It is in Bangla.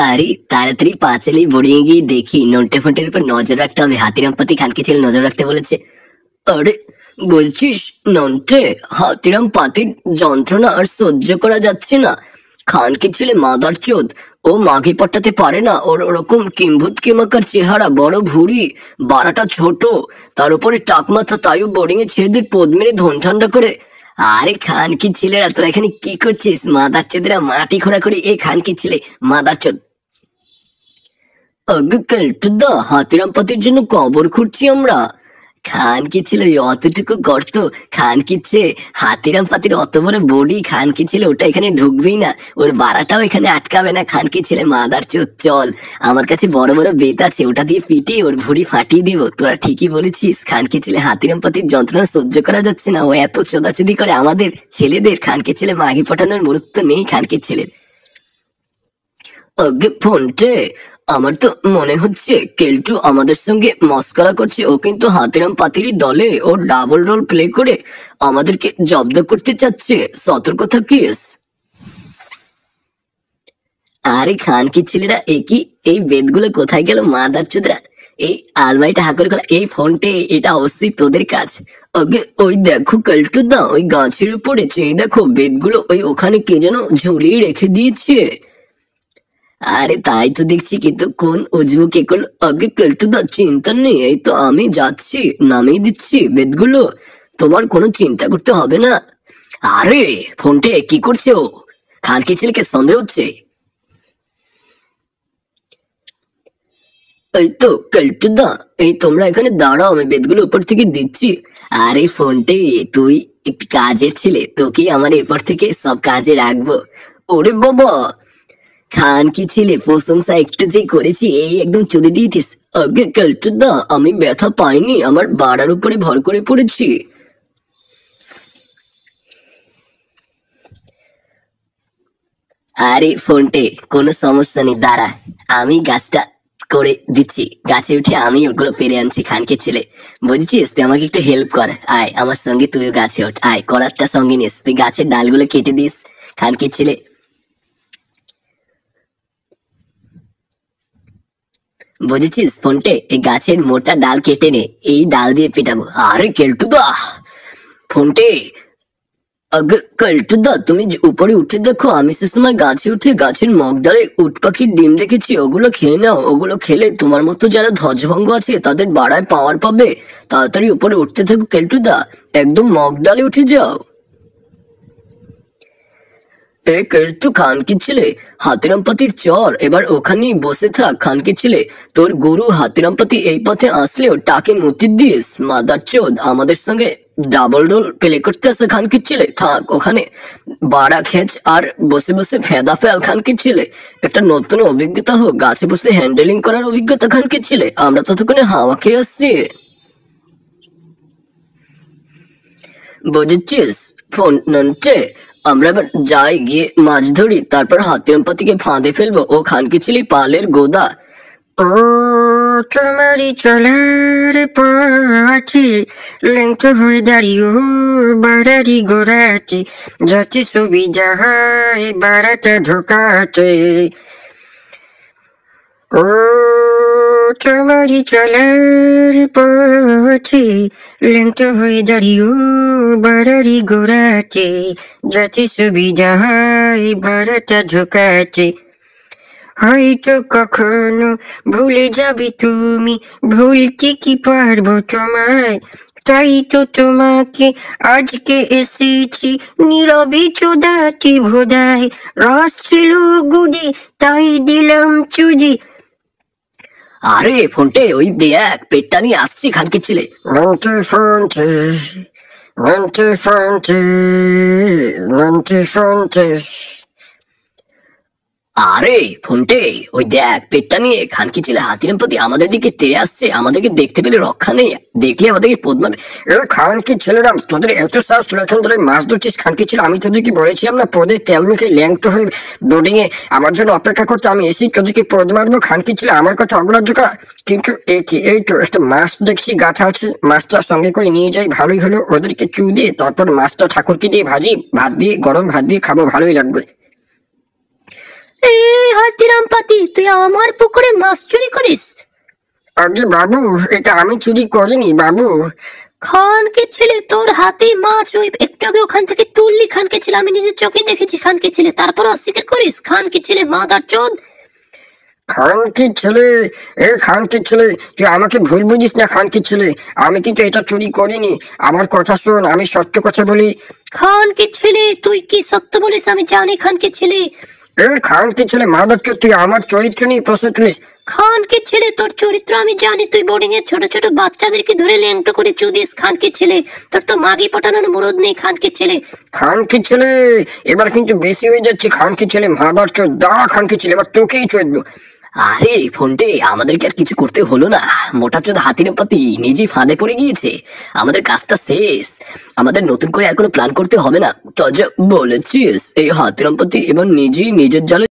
আরে তাড়াতাড়ি পাঁচালি বোর্ডিং গিয়ে দেখি নন্টে ফন্টের উপর নজর রাখতে হবে। হাতিরাম পাতি খানকে ছেলে নজর রাখতে বলেছে। আরে বলছিস নন্টে, হাতিরাম পাতির যন্ত্রণা আর সহ্য করা যাচ্ছে না। খানকে ছেলে মাদার চোদ, ও মাঘি পটাতে পারে না। ওর ওরকম কিম্ভূত কিমাকার চেহারা, বড় ভুঁড়ি, বাড়াটা ছোট, তার উপরে টাক মাথা, তাইও বোর্ডিং এ ছেলেদের পদ মেরে ধন ঠান্ডা করে। আরে খানকি ছেলেরা তোরা এখানে কি করছিস? মাদার চোদেরা মাটি খোঁড়াখড়ি। এই খানকি ছেলে মাদার চোদ। আগে কেলটুদা, হাতিরাম পাতির জন্য কবর খুঁড়ছি আমরা। খানকি ছিল অতটুকু গর্ত, খানকি ছে হাতিরাম পাতির অত বড় বডি, খানকি ছিল ওটা এখানে ঢুকবেই না, ওর বাড়াটাও এখানে আটকাবে না। খানকি ছেলে মাদার চোদ, চল আমার কাছে বড় বড় বেত আছে, ওটা দিয়ে পিটিয়ে ওর ভুঁড়ি ফাটিয়ে দিব। তোরা ঠিকই বলেছিস, খানকি ছেলে হাতিরাম পাতির যন্ত্রণা সহ্য করা যাচ্ছে না। ও এত চোদাচুদি করে আমাদের ছেলেদের। খানকি ছেলে মাগি পটানোর মুরুত্ব নেই খানকি ছেলের। আগে ফোনটে, আমার তো মনে হচ্ছে কেলটু আমাদের সঙ্গে মস্করা করছে। ও কিন্তু হাতিরাম পাতিরি দলে ও ডাবল রোল প্লে করে আমাদেরকে জব্দ করতে চাচ্ছে। সতর্ক থাকিস। আরে খানকি ছেলেরা, একই এই বেদগুলো কোথায় গেল মাদার চোদরা? এই আলমারিটা হাঁ করে খোলা। এই ফোনটে, এটা অবশ্যই তোদের কাজ। আগে ওই দেখো কেলটু দা, ওই গাছের উপরে চেয়ে দেখো, বেদগুলো ওই ওখানে কে যেন ঝুলিয়ে রেখে দিয়েছে। আরে তাই তো দেখছি, কিন্তু কোন উজবু কে করলো? আগে কেলটুদা চিন্তা নেই, এই তো আমি যাচ্ছি, নামিয়ে দিচ্ছি বেদগুলো, তোমার কোনো চিন্তা করতে হবে না। আরে ফোনটে কি করছে ও? খানকি ছেলেকে সন্দেহ হচ্ছে। এই তো কেলটুদা, এই তোমরা এখানে দাঁড়াও, আমি বেদগুলো উপর থেকে দিচ্ছি। আরে ফোনটে, তুই একটি কাজের ছেলে, তোকে আমার এরপর থেকে সব কাজে রাখবো। ওরে বাবা, খানকি ছেলে প্রশংসা একটু যে করেছি, এই একদম চুদি দিয়েছিস। আগে কেলটুদা, আমি ব্যথা পাইনি, আমার বাড়ার উপরে ভর করে পড়েছি। আরে ফোনটে, কোনো সমস্যা নেই, দাঁড়া, আমি গাছটা করে দিচ্ছি। গাছে উঠে আমি ওগুলো পেরে আনছি। খানকে ছেলে বুঝছিস, তুই আমাকে একটু হেল্প কর। আয় আমার সঙ্গে, তুইও গাছে ওঠ। আয়, করারটা সঙ্গে নিস, তুই গাছের ডালগুলো কেটে দিস। খানকে ছেলে বুঝেছিস ফোনটে, এই গাছের মোটা ডাল কেটে নে, এই ডাল দিয়ে পেটাবো। আরে কেলটুদা, ফোনটে, আগে কেলটুদা তুমি উপরে উঠে দেখো, আমি সে সময় গাছে উঠে গাছের মগ ডালে উট পাখির ডিম দেখেছি, ওগুলো খেয়ে নাও। ওগুলো খেলে তোমার মতো যারা ধ্বজভঙ্গ আছে তাদের বাড়ায় পাওয়ার পাবে। তাড়াতাড়ি উপরে উঠতে থাকো কেলটুদা, একদম মগ ডালে উঠে যাও। এ কেলটু, খানকি ছেলে হাতিরাম পাতির চর, এবার ওখানেই বসে থাক। খানকি ছেলে, তোর গুরু হাতিরাম পাতি এই পথে আসলেও টাকে মতি দিস। মাদার চোদ আমাদের সঙ্গে ডাবল রোল প্লে করতে আসে। খানকি ছেলে থাক ওখানে, বাড়া খেচ আর বসে বসে ফেদা ফেল। খানকি ছেলে, একটা নতুন অভিজ্ঞতা হোক, গাছে বসে হ্যান্ডেলিং করার অভিজ্ঞতা। খানকি ছেলে, আমরা ততক্ষণে হাওয়া খেয়ে আসছি। বুঝেছিস ফোন নন্টে, আমরা এবার যাই, গিয়ে মাছ ধরি, তারপর হাতিরাম পাতিকে ফাঁদে ফেলবো। ও খানকি ছেলে পালের গোদা। ও তোমারই চলার পথে ল্যাংটো হয়ে দাঁড়িয়ে বাড়ারি গোড়াতে, যাতে সুবিধা হয় বাড়াটা ঢোকাতে। ও তোমারই চলার পথে ল্যাংটো হয়ে দাঁড়িয়ে বাড়ারি গোড়াতে, যাতে সুবিধা হয় বাড়াটা ঢোকাতে। হয়তো কখনো ভুলে যাবে তুমি, ভুলতে কি পারবো তোমায়, তাই তো তোমাকে আজকে এসেছি নীরবে চোদাতে ভোদায়। রস ছিল গুজি, তাই দিলাম চুজি। আরে ফোনটে, ওই দেখ পেটটা নিয়ে আসছি। খানকি ছেলে নন্টে ফন্টে, নন্টে ফন্টে, নন্টে ফন্টে। আরে ফোনটে, ওই দেখ পেটটা নিয়ে খানকি ছেলে হাতিরাম পাতি আমাদের দিকে তেড়ে আসছে। আমাদেরকে দেখতে পেলে রক্ষা নেই, দেখলে আমাদেরকে পদ্মাবে। এ খানকি ছেলেরা, তোদের এত সাহস, তোরা এখন তোরা মাছ ধরছিস। খানকি ছিল, আমি তোদেরকে বলেছিলাম না পদে তেল মুখে ল্যাংটো হয়ে বোর্ডিং এ আমার জন্য অপেক্ষা করতে, আমি এসেই তোদেরকে পদ মারবো। খানকি ছিল, আমার কথা অগ্রাহ্য করা। কিন্তু এই তো একটা মাছ দেখছি গাথা আছে, মাছটা সঙ্গে করে নিয়ে যাই, ভালোই হলো। ওদেরকে চু দিয়ে তারপর মাছটা ঠাকুরকে দিয়ে ভাজি, ভাত দিয়ে গরম ভাত দিয়ে খাবো, ভালোই লাগবে। এই হাতিরাম হাতি, তুই আমার পুকুরে মাছ চুরি করিস? আগে বাবু, এটা আমি চুরি করিনি বাবু। খানকে ছেলে, তোর হাতে মাছ ওই একটু আগে ওখান থেকে তুললি। খানকে ছেলে, আমি নিজের চোখে দেখেছি খানকে ছেলে, তারপর অস্বীকার করিস? খানকে ছেলে মাদার চোদ। খানকি ছেলে, খানকি ছেলে, তুই আমাকে ভুল বুঝিস না। খানকি ছেলে, আমি কিন্তু এটা চুরি করিনি। আমার কথা শোন, আমি সত্য কথা বলি। খানকে ছেলে, তুই কি সত্য বলিস আমি জানি। খানকে ছেলে, খানকি ছেলে মাদার চোদ, তুই আমার চরিত্র নিয়ে প্রশ্ন তুলিস। খানকে ছেলে, তোর চরিত্র আমি জানি। তুই বোর্ডিং এর ছোট ছোট বাচ্চাদেরকে ধরে ল্যাংটো করে চুদিস। খানকে ছেলে, তোর তো মাগি পটানোর মুরদ নেই। খানকে ছেলে, খানকি ছেলে, এবার কিন্তু বেশি হয়ে যাচ্ছে। খানকি ছেলে মাদার চোদ, দাঁড়া খানকি ছেলে, এবার তোকেই চোদবো। আরে ফোনটে, আমাদেরকে আর কিছু করতে হলো না। মোটা চোদ হাতির পাতি নিজেই ফাঁদে পড়ে গিয়েছে। আমাদের কাজটা শেষ। আমাদের নতুন করে আর কোনো প্ল্যান করতে হবে না। তো যা বলেছিস, এই হাতির পাতি এবার নিজেই নিজের জালে